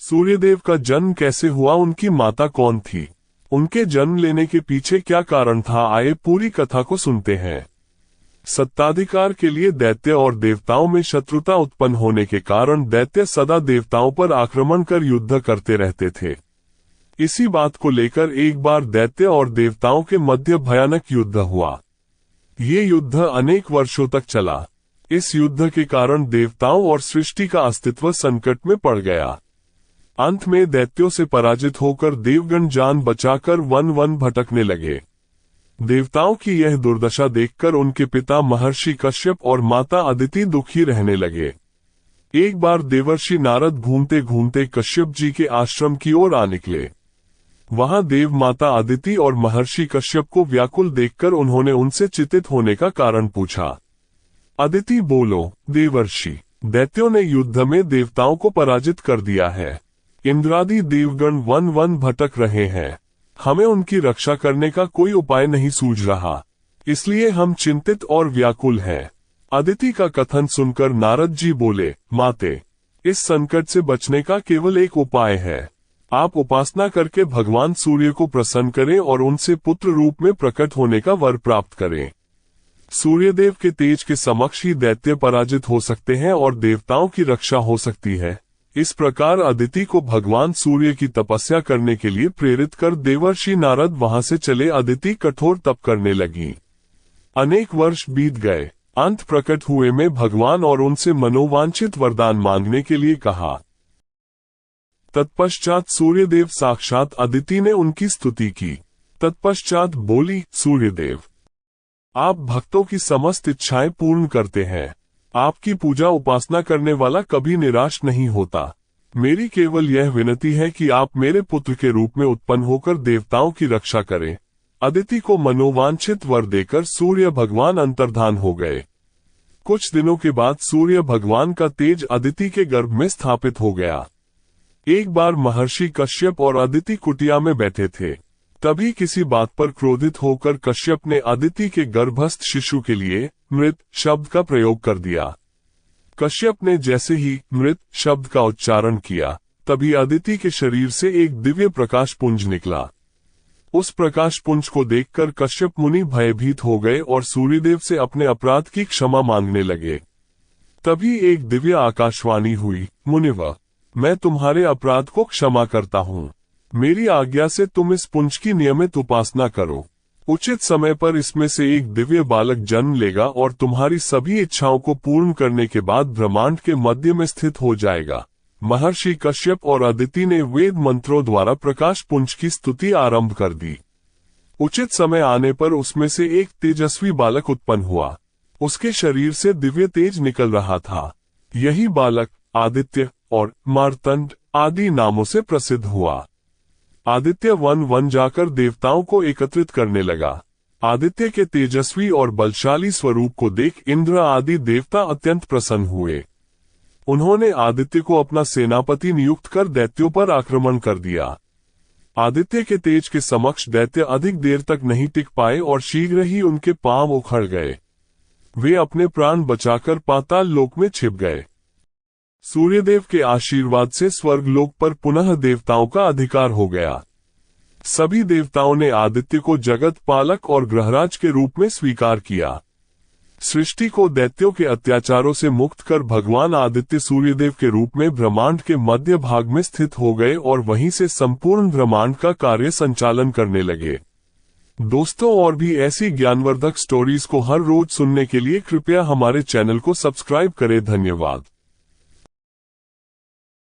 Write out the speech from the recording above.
सूर्यदेव का जन्म कैसे हुआ, उनकी माता कौन थी, उनके जन्म लेने के पीछे क्या कारण था, आइए पूरी कथा को सुनते हैं। सत्ताधिकार के लिए दैत्य और देवताओं में शत्रुता उत्पन्न होने के कारण दैत्य सदा देवताओं पर आक्रमण कर युद्ध करते रहते थे। इसी बात को लेकर एक बार दैत्य और देवताओं के मध्य भयानक युद्ध हुआ। ये युद्ध अनेक वर्षों तक चला। इस युद्ध के कारण देवताओं और सृष्टि का अस्तित्व संकट में पड़ गया। अंत में दैत्यों से पराजित होकर देवगण जान बचाकर वन वन भटकने लगे। देवताओं की यह दुर्दशा देखकर उनके पिता महर्षि कश्यप और माता अदिति दुखी रहने लगे। एक बार देवर्षि नारद घूमते घूमते कश्यप जी के आश्रम की ओर आ निकले। वहां देव माता अदिति और महर्षि कश्यप को व्याकुल देखकर उन्होंने उनसे चिंतित होने का कारण पूछा। अदिति बोलो, देवर्षि, दैत्यों ने युद्ध में देवताओं को पराजित कर दिया है। इंद्रादि देवगण वन वन भटक रहे हैं। हमें उनकी रक्षा करने का कोई उपाय नहीं सूझ रहा, इसलिए हम चिंतित और व्याकुल हैं। अदिति का कथन सुनकर नारद जी बोले, माते, इस संकट से बचने का केवल एक उपाय है। आप उपासना करके भगवान सूर्य को प्रसन्न करें और उनसे पुत्र रूप में प्रकट होने का वर प्राप्त करें। सूर्यदेव के तेज के समक्ष ही दैत्य पराजित हो सकते हैं और देवताओं की रक्षा हो सकती है। इस प्रकार अदिति को भगवान सूर्य की तपस्या करने के लिए प्रेरित कर देवर्षि नारद वहां से चले। अदिति कठोर तप करने लगी। अनेक वर्ष बीत गए। अंत प्रकट हुए में भगवान और उनसे मनोवांछित वरदान मांगने के लिए कहा। तत्पश्चात सूर्यदेव साक्षात अदिति ने उनकी स्तुति की। तत्पश्चात बोली, सूर्यदेव, आप भक्तों की समस्त इच्छाएं पूर्ण करते हैं। आपकी पूजा उपासना करने वाला कभी निराश नहीं होता। मेरी केवल यह विनती है कि आप मेरे पुत्र के रूप में उत्पन्न होकर देवताओं की रक्षा करें। अदिति को मनोवांछित वर देकर सूर्य भगवान अंतर्धान हो गए। कुछ दिनों के बाद सूर्य भगवान का तेज अदिति के गर्भ में स्थापित हो गया। एक बार महर्षि कश्यप और अदिति कुटिया में बैठे थे। तभी किसी बात पर क्रोधित होकर कश्यप ने अदिति के गर्भस्थ शिशु के लिए मृत शब्द का प्रयोग कर दिया। कश्यप ने जैसे ही मृत शब्द का उच्चारण किया, तभी अदिति के शरीर से एक दिव्य प्रकाश पुंज निकला। उस प्रकाश पुंज को देखकर कश्यप मुनि भयभीत हो गए और सूर्यदेव से अपने अपराध की क्षमा मांगने लगे। तभी एक दिव्य आकाशवाणी हुई, मुनिवर, मैं तुम्हारे अपराध को क्षमा करता हूँ। मेरी आज्ञा से तुम इस पुंज की नियमित उपासना करो। उचित समय पर इसमें से एक दिव्य बालक जन्म लेगा और तुम्हारी सभी इच्छाओं को पूर्ण करने के बाद ब्रह्मांड के मध्य में स्थित हो जाएगा। महर्षि कश्यप और अदिति ने वेद मंत्रों द्वारा प्रकाश पुंज की स्तुति आरंभ कर दी। उचित समय आने पर उसमें से एक तेजस्वी बालक उत्पन्न हुआ। उसके शरीर से दिव्य तेज निकल रहा था। यही बालक आदित्य और मार्तंड आदि नामों से प्रसिद्ध हुआ। आदित्य वन वन जाकर देवताओं को एकत्रित करने लगा। आदित्य के तेजस्वी और बलशाली स्वरूप को देख इंद्र आदि देवता अत्यंत प्रसन्न हुए। उन्होंने आदित्य को अपना सेनापति नियुक्त कर दैत्यों पर आक्रमण कर दिया। आदित्य के तेज के समक्ष दैत्य अधिक देर तक नहीं टिक पाए और शीघ्र ही उनके पांव उखड़ गए। वे अपने प्राण बचाकर पाताल लोक में छिप गए। सूर्यदेव के आशीर्वाद से स्वर्गलोक पर पुनः देवताओं का अधिकार हो गया। सभी देवताओं ने आदित्य को जगत पालक और ग्रहराज के रूप में स्वीकार किया। सृष्टि को दैत्यों के अत्याचारों से मुक्त कर भगवान आदित्य सूर्यदेव के रूप में ब्रह्मांड के मध्य भाग में स्थित हो गए और वहीं से संपूर्ण ब्रह्मांड का कार्य संचालन करने लगे। दोस्तों, और भी ऐसी ज्ञानवर्धक स्टोरीज को हर रोज सुनने के लिए कृपया हमारे चैनल को सब्सक्राइब करें। धन्यवाद।